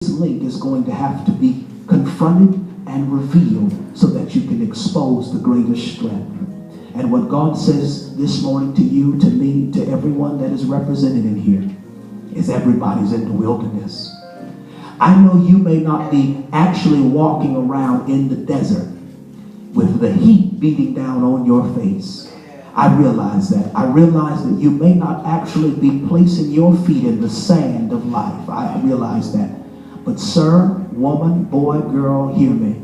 link is going to have to be confronted and revealed so that you can expose the greatest strength. And what God says this morning to you, to me, to everyone that is represented in here, is everybody's in the wilderness. I know you may not be actually walking around in the desert with the heat beating down on your face. I realize that. I realize that you may not actually be placing your feet in the sand of life. I realize that. But sir, woman, boy, girl, hear me.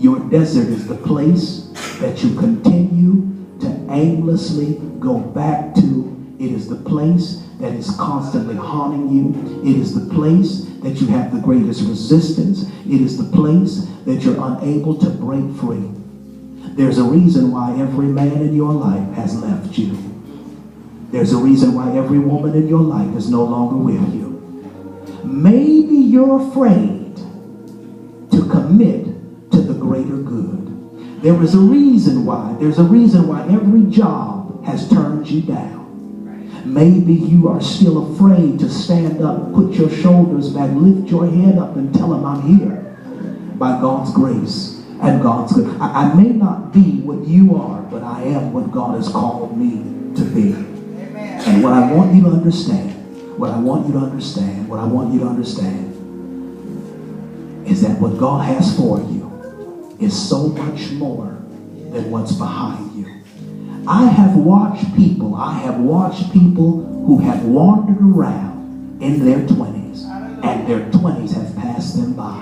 Your desert is the place that you continue to aimlessly go back to. It is the place that is constantly haunting you. It is the place that you have the greatest resistance. It is the place that you're unable to break free. There's a reason why every man in your life has left you. There's a reason why every woman in your life is no longer with you. Maybe you're afraid to commit to the greater good. There is a reason why. There's a reason why every job has turned you down. Maybe you are still afraid to stand up, put your shoulders back, lift your head up and tell them I'm here by God's grace and God's good. I may not be what you are, but I am what God has called me to be. Amen. And what I want you to understand, what I want you to understand is that what God has for you is so much more than what's behind you. I have watched people who have wandered around in their 20s, and their 20s have passed them by.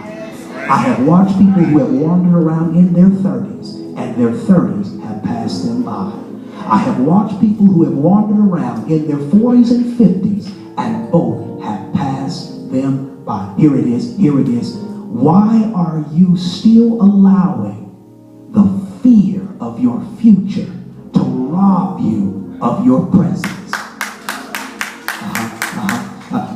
I have watched people who have wandered around in their 30s, and their 30s have passed them by. I have watched people who have wandered around in their 40s and 50s, and both have passed them by. Here it is. Why are you still allowing the fear of your future to rob you of your presence?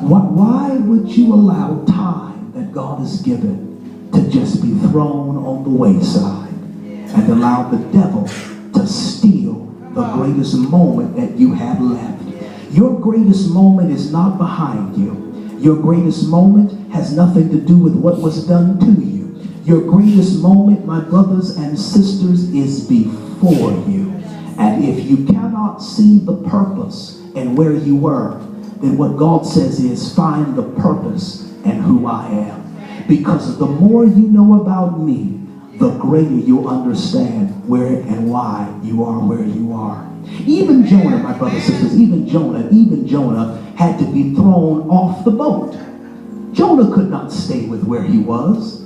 Why would you allow time that God has given to just be thrown on the wayside and allow the devil to steal the greatest moment that you have left? Your greatest moment is not behind you. Your greatest moment has nothing to do with what was done to you. Your greatest moment, my brothers and sisters, is before you. And if you cannot see the purpose and where you were, then what God says is find the purpose and who I am. Because the more you know about me, the greater you'll understand where and why you are where you are. Even Jonah, my brothers and sisters, even Jonah had to be thrown off the boat. Jonah could not stay with where he was.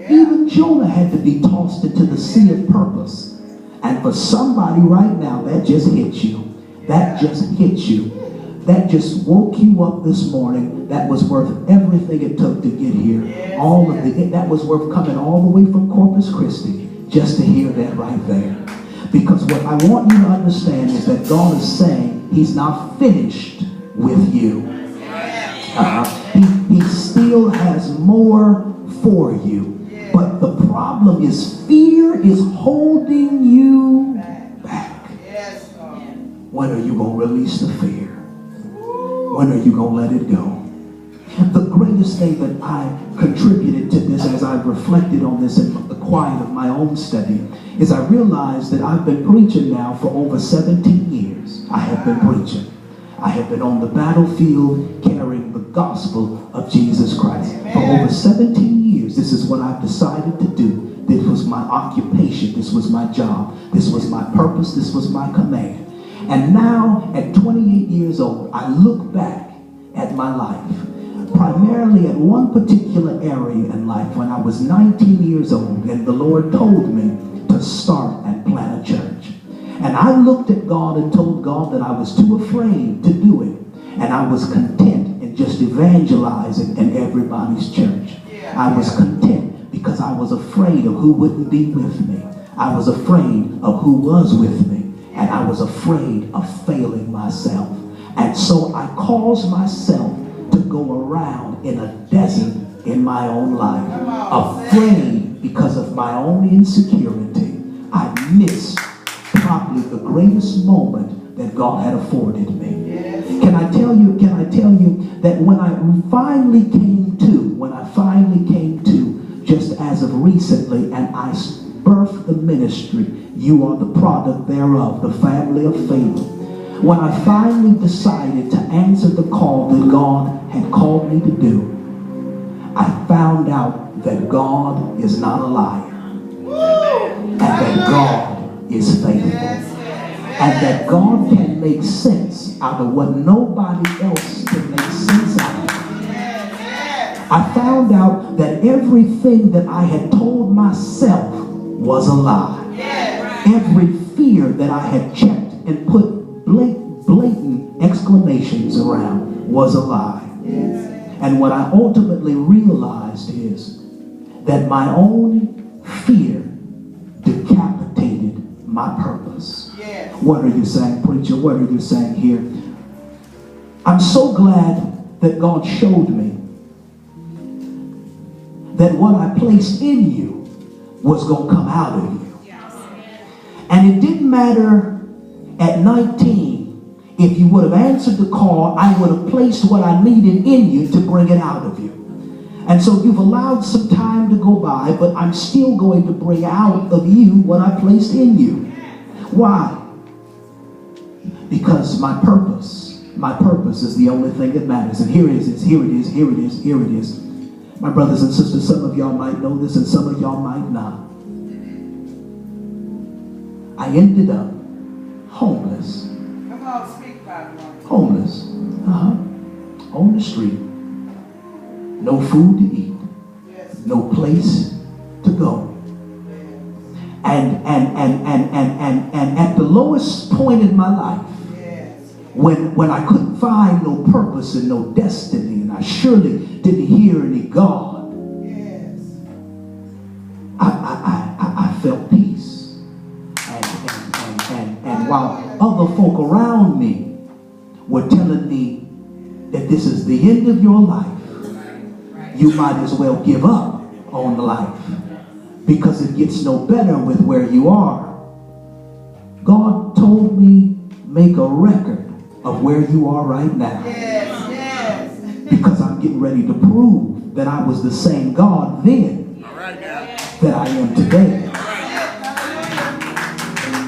Even Jonah had to be tossed into the sea of purpose. And for somebody right now, that just hit you. That just hit you. That just woke you up this morning. That was worth everything it took to get here. That was worth coming all the way from Corpus Christi just to hear that right there. Because what I want you to understand is that God is saying he's not finished with you. He still has more for you. But the problem is fear is holding you back. When are you going to release the fear? When are you going to let it go? The greatest thing that I contributed to this as I reflected on this in the quiet of my own study is I realized that I've been preaching now for over 17 years. I have been preaching. I have been on the battlefield carrying the gospel of Jesus Christ. For over 17 years, this is what I've decided to do. This was my occupation. This was my job. This was my purpose. This was my command. And now, at 28 years old, I look back at my life, primarily at one particular area in life when I was 19 years old, and the Lord told me to start and plant a church. And I looked at God and told God that I was too afraid to do it. And I was content in just evangelizing in everybody's church. I was content because I was afraid of who wouldn't be with me. I was afraid of who was with me. And I was afraid of failing myself. And so I caused myself to go around in a desert in my own life. Afraid because of my own insecurity. I missed probably the greatest moment that God had afforded me. Can I tell you that when I finally came to, just as of recently, and I birthed the ministry, you are the product thereof, the family of faith. When I finally decided to answer the call that God had called me to do, I found out that God is not a liar, and that God is faithful, and that God can make sense out of what nobody else can make sense out of. I found out that everything that I had told myself was a lie. Every fear that I had checked and put blatant exclamations around was a lie. And what I ultimately realized is that my own fear decapitated my purpose. What are you saying, preacher? What are you saying here? I'm so glad that God showed me that what I placed in you was going to come out of you. And it didn't matter at 19 if you would have answered the call. I would have placed what I needed in you to bring it out of you. And so you've allowed some time to go by, but I'm still going to bring out of you what I placed in you. Why? Because my purpose is the only thing that matters. And here it is. My brothers and sisters, some of y'all might know this and some of y'all might not. I ended up homeless. Come on, speak about it. Homeless. On the street. No food to eat. Yes. No place to go. And at the lowest point in my life, when I couldn't find no purpose and no destiny, and I surely didn't hear any God, I felt peace. And while other folk around me were telling me that this is the end of your life, you might as well give up on life because it gets no better with where you are. God told me, make a record of where you are right now. Because I'm getting ready to prove that I was the same God then that I am today.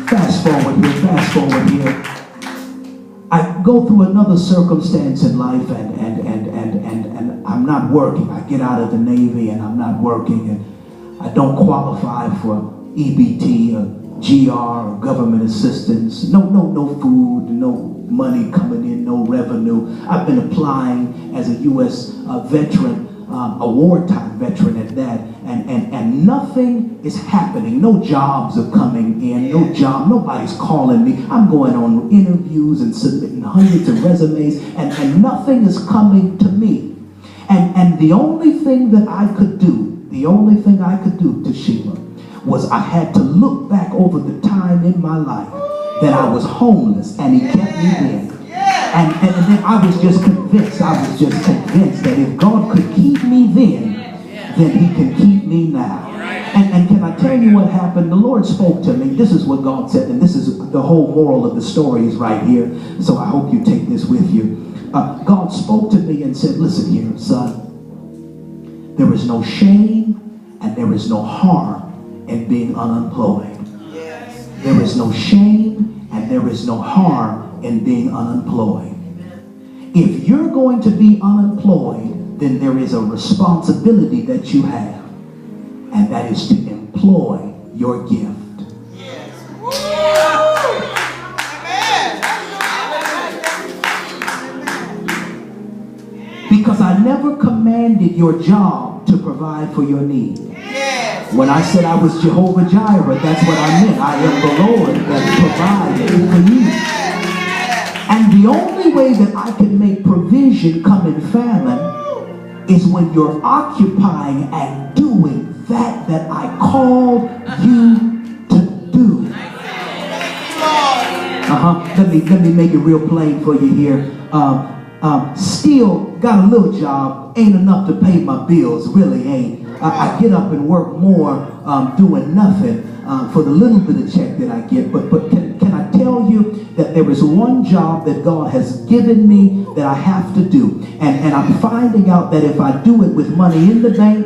Fast forward here. I go through another circumstance in life and I'm not working. I get out of the Navy and I'm not working, and I don't qualify for EBT or GR or government assistance. No food, no money coming in, no revenue. I've been applying as a U.S. veteran, a wartime veteran at that, and nothing is happening. No jobs are coming in, nobody's calling me. I'm going on interviews and submitting hundreds of resumes, and nothing is coming to me. And the only thing that I could do, Tashima, was I had to look back over the time in my life that I was homeless, and he kept me there. And then I was just convinced that if God could keep me then he can keep me now. And can I tell you what happened? The Lord spoke to me. This is what God said, and this is the whole moral of the story is right here. So I hope you take this with you. God spoke to me and said, listen here, son. There is no shame and there is no harm in being unemployed. There is no shame and there is no harm in being unemployed. If you're going to be unemployed, then there is a responsibility that you have, and that is to employ your gift. Because I never commanded your job to provide for your need. When I said I was Jehovah Jireh, that's what I meant. I am the Lord that provides for you. And the only way that I can make provision come in famine is when you're occupying and doing that I called you to do. Let me make it real plain for you here. Still got a little job, ain't enough to pay my bills, really ain't. I get up and work more doing nothing for the little bit of check that I get. But can I tell you that there is one job that God has given me that I have to do. And I'm finding out that if I do it with money in the bank,